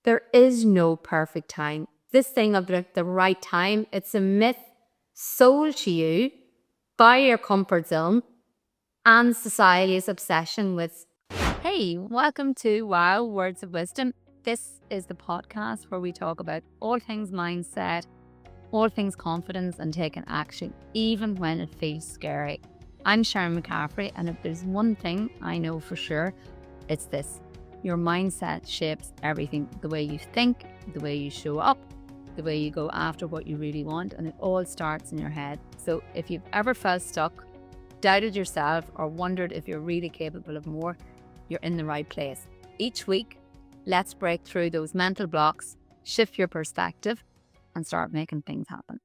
There is no perfect time. This thing of the right time, it's a myth sold to you by your comfort zone and society's obsession with. Hey, welcome to Wow Words of Wisdom. This is the podcast where we talk about all things mindset, all things confidence and taking action, even when it feels scary. I'm Sharon McCaffrey, and if there's one thing I know for sure, it's this. Your mindset shapes everything. The way you think, the way you show up, the way you go after what you really want, and it all starts in your head. So if you've ever felt stuck, doubted yourself, or wondered if you're really capable of more, you're in the right place. Each week, let's break through those mental blocks, shift your perspective, and start making things happen.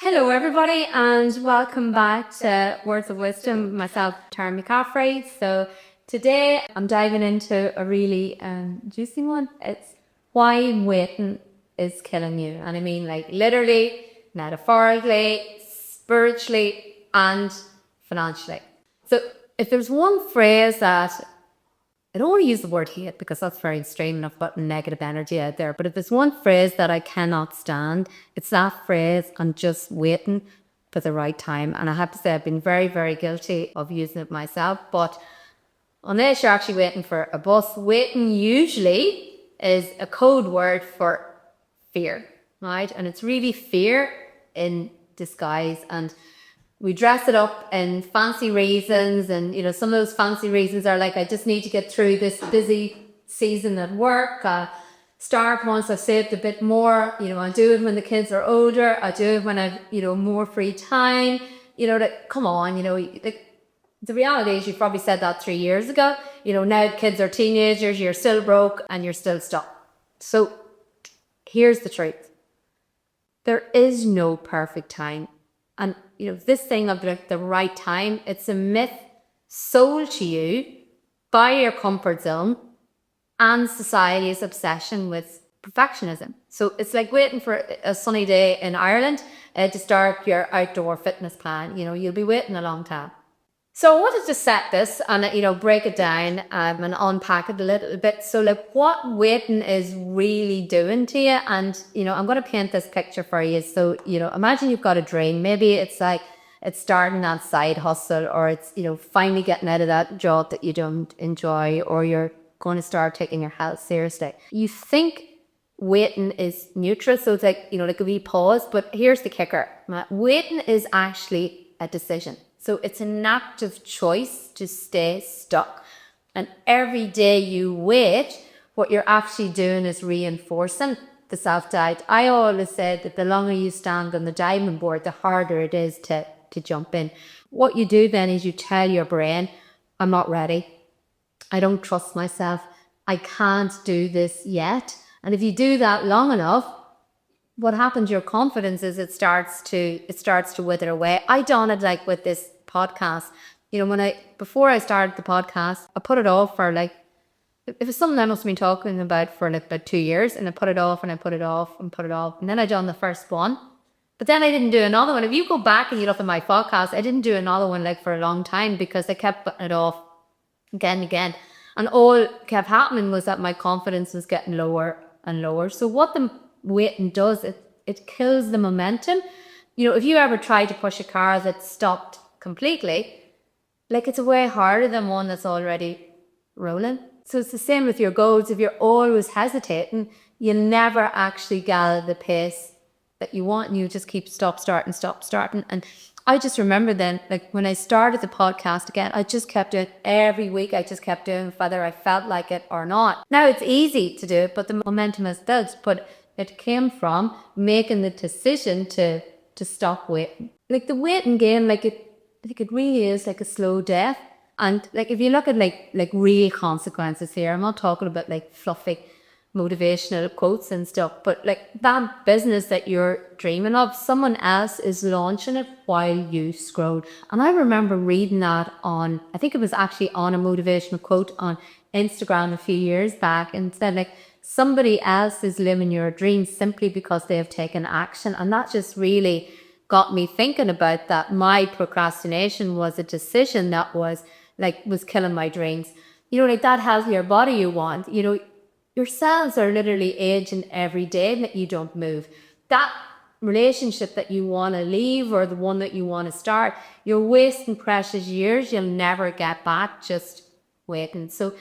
Hello everybody, and welcome back to Words of Wisdom. Myself, Sharon McCaffrey. So today I'm diving into a really juicy one. It's why waiting is killing you. And I mean like literally, metaphorically, spiritually, and financially. So if there's one phrase that, I don't want to use the word hate because that's very extreme enough, but negative energy out there. But if there's one phrase that I cannot stand, it's that phrase, I'm just waiting for the right time. And I have to say I've been very, very guilty of using it myself. But unless you're actually waiting for a bus, waiting usually is a code word for fear, right? And it's really fear in disguise. And we dress it up in fancy reasons, and you know, some of those fancy reasons are like, I just need to get through this busy season at work. Start once I've saved a bit more. You know, I'll do it when the kids are older. I'll do it when I've, you know, more free time. You know, that come on, you know, the reality is you probably said that 3 years ago. You know, now kids are teenagers, you're still broke and you're still stuck. So here's the truth. There is no perfect time. And, you know, this thing of the right time, it's a myth sold to you by your comfort zone and society's obsession with perfectionism. So it's like waiting for a sunny day in Ireland to start your outdoor fitness plan. You know, you'll be waiting a long time. So I wanted to set this and, you know, break it down and unpack it a little bit. So like what waiting is really doing to you. And, you know, I'm going to paint this picture for you. So, you know, imagine you've got a dream. Maybe it's like it's starting that side hustle, or it's, you know, finally getting out of that job that you don't enjoy, or you're going to start taking your health seriously. You think waiting is neutral. So it's like, you know, like a wee pause. But here's the kicker. Waiting is actually a decision. So it's an active choice to stay stuck. And every day you wait, what you're actually doing is reinforcing the self-doubt. I always said that the longer you stand on the diving board, the harder it is to jump in. What you do then is you tell your brain, I'm not ready. I don't trust myself. I can't do this yet. And if you do that long enough, what happens, your confidence is it starts to wither away. I done it like with this podcast. You know, before I started the podcast, I put it off for like, it was something I must have been talking about for like about 2 years, and I put it off and I put it off and put it off. And then I done the first one, but then I didn't do another one. If you go back and you look at my podcast, I didn't do another one like for a long time because I kept putting it off again and again. And all kept happening was that my confidence was getting lower and lower. So what the waiting does, it kills the momentum. You know, if you ever try to push a car that's stopped completely, like it's way harder than one that's already rolling. So it's the same with your goals. If you're always hesitating, you'll never actually gather the pace that you want, and you just keep stop starting. And I just remember then, like when I started the podcast again, I just kept doing it every week. I just kept doing it whether I felt like it or not. Now it's easy to do it, but the momentum has built. But it came from making the decision to stop waiting. Like the waiting game, I think it really is like a slow death. And like if you look at like real consequences here, I'm not talking about like fluffy motivational quotes and stuff, but like that business that you're dreaming of, someone else is launching it while you scroll. And I remember reading that on, I think it was actually on a motivational quote on Instagram a few years back, and said like somebody else is living your dreams simply because they have taken action. And that just really got me thinking about that. My procrastination was a decision that was killing my dreams. You know, like that healthier body you want, you know, your cells are literally aging every day that you don't move. That relationship that you want to leave or the one that you want to start, you're wasting precious years you'll never get back just waiting. So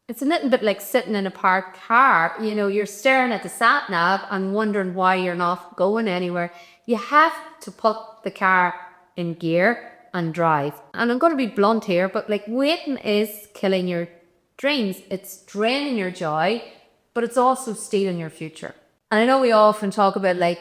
it's a little bit like sitting in a parked car. You're staring at the sat nav and wondering why you're not going anywhere. You have to put the car in gear and drive. And I'm going to be blunt here, but like waiting is killing your dreams. It's draining your joy, but it's also stealing your future. And I know we often talk about like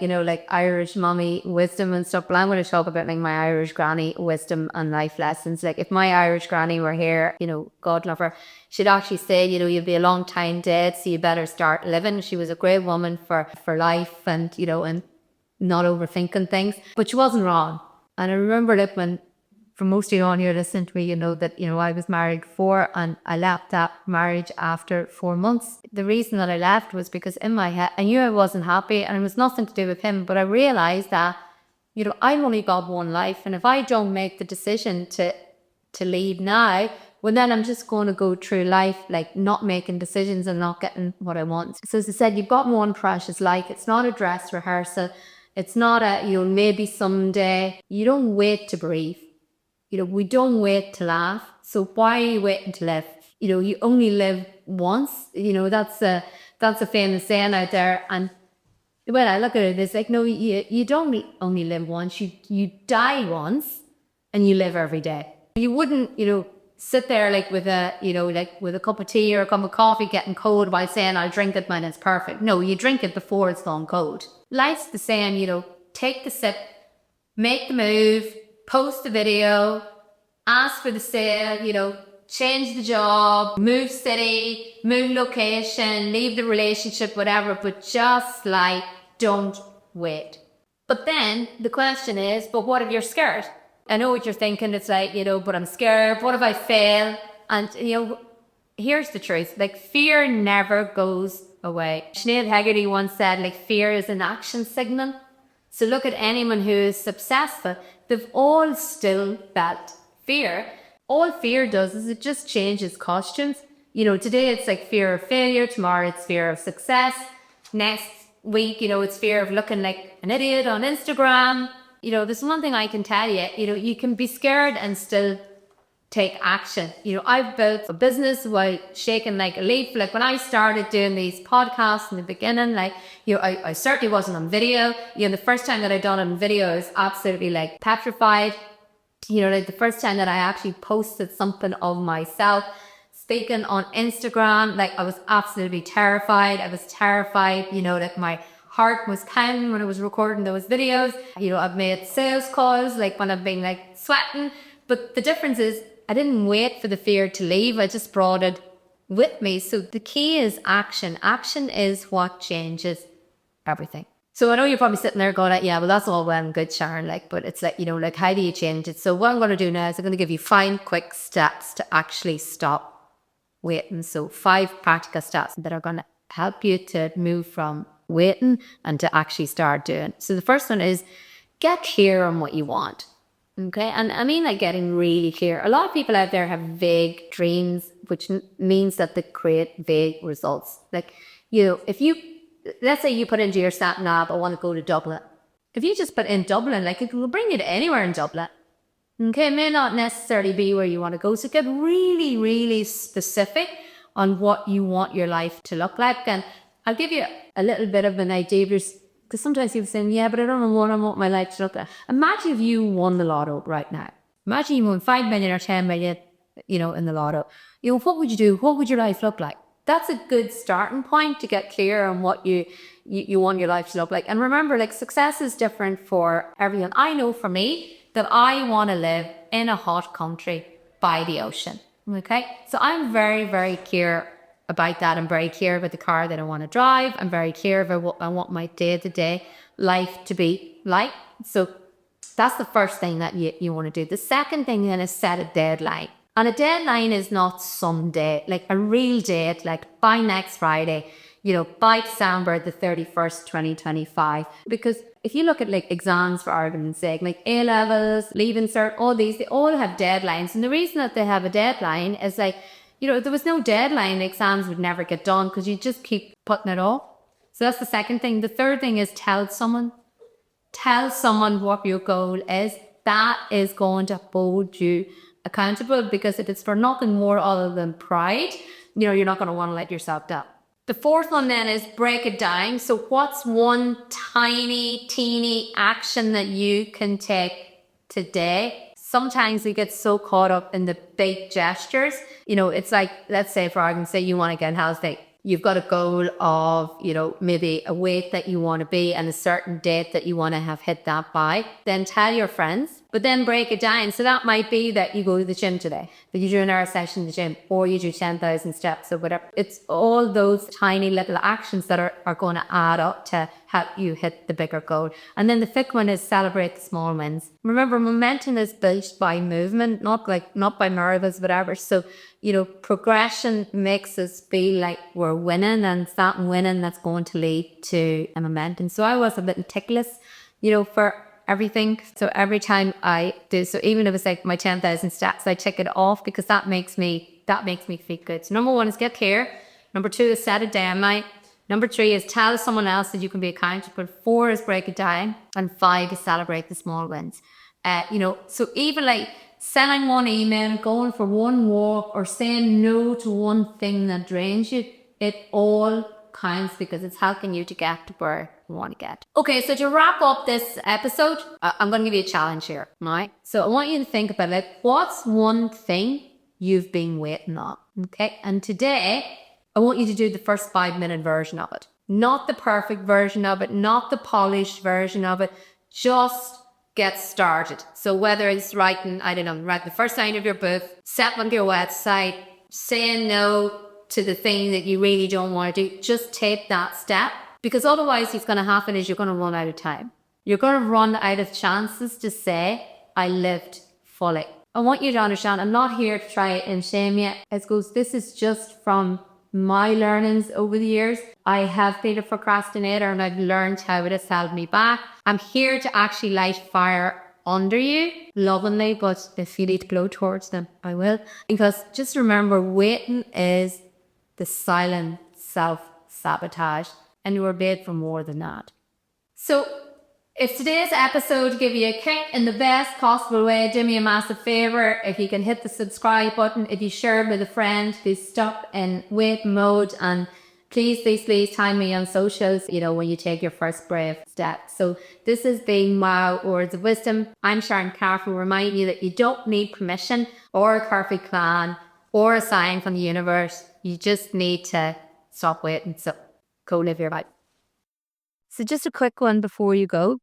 Irish mommy wisdom and stuff, but I'm going to talk about like my Irish granny wisdom and life lessons. Like if my Irish granny were here, God love her, she'd actually say, you'll be a long time dead, so you better start living. She was a great woman for life and, and not overthinking things, but she wasn't wrong. And I remember that when, for most of you on here listening to me, that, I was married before and I left that marriage after 4 months. The reason that I left was because in my head, I knew I wasn't happy and it was nothing to do with him, but I realized that, I've only got one life. And if I don't make the decision to leave now, well, then I'm just going to go through life, like not making decisions and not getting what I want. So as I said, you've got one precious life. It's not a dress rehearsal. It's not maybe someday. You don't wait to breathe. We don't wait to laugh. So why are you waiting to live? You only live once. That's a famous saying out there. And when I look at it, it's like, no, you don't only live once. You die once and you live every day. You wouldn't, sit there like with a cup of tea or a cup of coffee getting cold while saying I'll drink it when it's perfect. No, you drink it before it's gone cold. Life's the same, take the sip, make the move, post the video, ask for the sale, change the job, move city, move location, leave the relationship, whatever, but just like, don't wait. But then the question is, but what if you're scared? I know what you're thinking. It's like, but I'm scared. What if I fail? And, here's the truth. Like, fear never goes away. Sinead Hegarty once said, like, fear is an action signal. So look at anyone who is successful. They've all still felt fear. All fear does is it just changes costumes. Today it's like fear of failure. Tomorrow it's fear of success. Next week, it's fear of looking like an idiot on Instagram. There's one thing I can tell you, you can be scared and still take action. I've built a business while shaking like a leaf. Like when I started doing these podcasts in the beginning, like, I certainly wasn't on video. The first time that I done it on video, I was absolutely like petrified. Like the first time that I actually posted something of myself speaking on Instagram, like I was absolutely terrified. I was terrified, like my heart was pounding when I was recording those videos. I've made sales calls, like when I've been like sweating. But the difference is I didn't wait for the fear to leave. I just brought it with me. So the key is action. Action is what changes everything. So I know you're probably sitting there going, yeah, well, that's all well and good, Sharon. Like, but it's like, like, how do you change it? So what I'm going to do now is I'm going to give you 5 quick steps to actually stop waiting. So 5 practical steps that are going to help you to move from waiting and to actually start doing. So the first one is get clear on what you want. Okay. And I mean, like getting really clear. A lot of people out there have vague dreams, which means that they create vague results. Like, if you, let's say you put into your sat nav, I want to go to Dublin. If you just put in Dublin, like it will bring you to anywhere in Dublin. Okay. It may not necessarily be where you want to go. So get really, really specific on what you want your life to look like. And I'll give you a little bit of an idea because sometimes people say, yeah, but I don't know what I want my life to look like. Imagine if you won the lotto right now. Imagine you won 5 million or 10 million, in the lotto. What would you do? What would your life look like? That's a good starting point to get clear on what you want your life to look like. And remember, like success is different for everyone. I know for me that I want to live in a hot country by the ocean. Okay. So I'm very, very clear about that. I'm very clear about the car that I want to drive. I'm very clear about what I want my day-to-day life to be like. So that's the first thing that you want to do. The second thing then is set a deadline. And a deadline is not someday, like a real date, like by next Friday, by December the 31st, 2025. Because if you look at like exams for argument's sake, like A-levels, leaving cert, all these, they all have deadlines. And the reason that they have a deadline is like, there was no deadline. The exams would never get done because you just keep putting it off. So that's the second thing. The third thing is tell someone what your goal is. That is going to hold you accountable, because if it's for nothing more other than pride, you're not going to want to let yourself down. The fourth one then is break it down. So what's one tiny, teeny action that you can take today? Sometimes we get so caught up in the big gestures. It's like, let's say for argument's sake, you want to get healthy. You've got a goal of, maybe a weight that you want to be and a certain date that you want to have hit that by. Then tell your friends, but then break it down. So that might be that you go to the gym today, that you do an hour session in the gym, or you do 10,000 steps or whatever. It's all those tiny little actions that are going to add up to help you hit the bigger goal. And then the fifth one is celebrate the small wins. Remember, momentum is built by movement, not by miracles, whatever. So, progression makes us feel like we're winning, and it's that winning that's going to lead to a momentum. So I was a bit meticulous, for everything. So every time I do, so even if it's like my 10,000 steps, I tick it off, because that makes me feel good. So number one is get clear. Number two is set a deadline. Number three is tell someone else that you can be accountable. 4 is break it down. And 5 is celebrate the small wins. So even like sending one email, going for one walk, or saying no to one thing that drains you, it all counts, because it's helping you to get to where you want to get. Okay, so to wrap up this episode, I'm going to give you a challenge here, right? So I want you to think about it. What's one thing you've been waiting on? Okay, and today I want you to do the first 5-minute version of it. Not the perfect version of it, not the polished version of it. Just get started. So whether it's write the first line of your book, set onto your website, saying no to the thing that you really don't want to do, just take that step. Because otherwise what's going to happen is you're going to run out of time. You're going to run out of chances to say, I lived fully. I want you to understand, I'm not here to try and shame you. This is just from my learnings over the years. I have been a procrastinator, and I've learned how it has held me back. I'm here to actually light fire under you lovingly, but if you need to blow towards them, I will. Because just remember, waiting is the silent self-sabotage, and you were made for more than that. So if today's episode gave you a kick in the best possible way, do me a massive favour. If you can hit the subscribe button, if you share it with a friend who's stuck in wait mode, and please tag me on socials, when you take your first brave step. So this has been my words of wisdom. I'm Sharon McCaffrey, reminding you that you don't need permission or a perfect plan or a sign from the universe. You just need to stop waiting. So go live your life. So just a quick one before you go.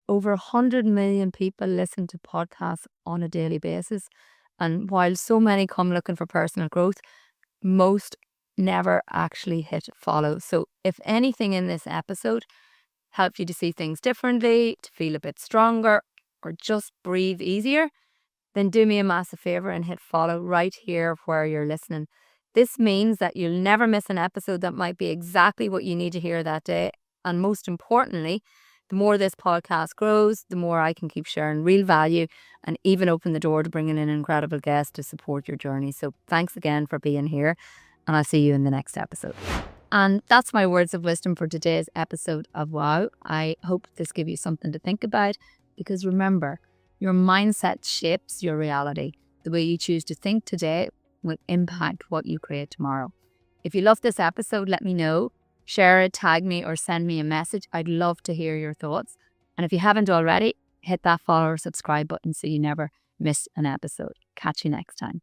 Over 100 million people listen to podcasts on a daily basis. And while so many come looking for personal growth, most never actually hit follow. So if anything in this episode helped you to see things differently, to feel a bit stronger, or just breathe easier, then do me a massive favor and hit follow right here where you're listening. This means that you'll never miss an episode that might be exactly what you need to hear that day. And most importantly, the more this podcast grows, the more I can keep sharing real value and even open the door to bringing in incredible guests to support your journey. So thanks again for being here, and I'll see you in the next episode. And that's my words of wisdom for today's episode of Wow. I hope this gives you something to think about, because remember, your mindset shapes your reality. The way you choose to think today will impact what you create tomorrow. If you love this episode, let me know. Share it, tag me, or send me a message. I'd love to hear your thoughts. And if you haven't already, hit that follow or subscribe button so you never miss an episode. Catch you next time.